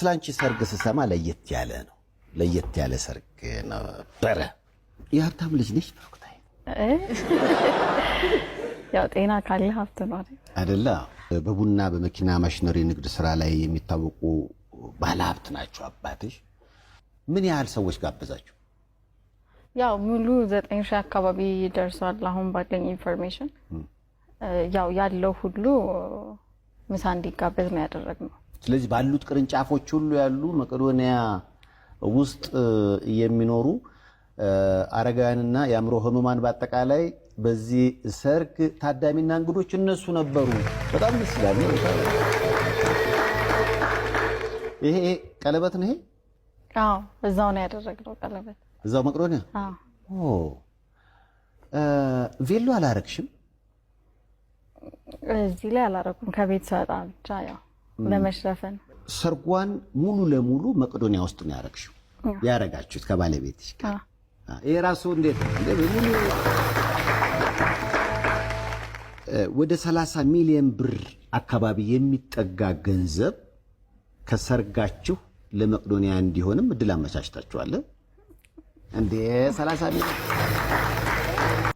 ስላንቺ ሰርግ ስሰማ ለየት ያለ ነው። ለየት ያለ ሰርግ ነበረ። የሀብታም ልጅ ነሽ ብሩክታይ? ያው ጤና ካለ ሀብት ነው አይደለ? በቡና በመኪና ማሽነሪ ንግድ ስራ ላይ የሚታወቁ ባለሀብት ናቸው አባትሽ። ምን ያህል ሰዎች ጋበዛችሁ? ያው ሙሉ 9000 አካባቢ ደርሷል አሁን ባገኝ ኢንፎርሜሽን። ያው ያለው ሁሉ ምሳ እንዲጋበዝ ነው ያደረግነው። ስለዚህ ባሉት ቅርንጫፎች ሁሉ ያሉ መቄዶንያ ውስጥ የሚኖሩ አረጋውያንና የአእምሮ ህሙማን በአጠቃላይ በዚህ ሰርግ ታዳሚና እንግዶች እነሱ ነበሩ። በጣም ደስ ይላል። ይሄ ቀለበት ነው። ይሄ አዎ፣ እዛው ነው ያደረግነው ቀለበት። እዛው መቄዶንያ? አዎ። ቬሎ አላረግሽም? እዚህ ላይ አላረኩም። ከቤት ሰጣ ብቻ ያው ለመሽረፈን። ሰርጓን ሙሉ ለሙሉ መቄዶንያ ውስጥ ነው ያረግሽው? ያረጋችሁት ከባለቤትሽ ጋር? ይሄ ራሱ እንዴት ሙሉ ወደ 30 ሚሊዮን ብር አካባቢ የሚጠጋ ገንዘብ ከሰርጋችሁ ለመቄዶንያ እንዲሆንም እድል አመቻችታችኋል እንዴ? 30 ሚሊዮን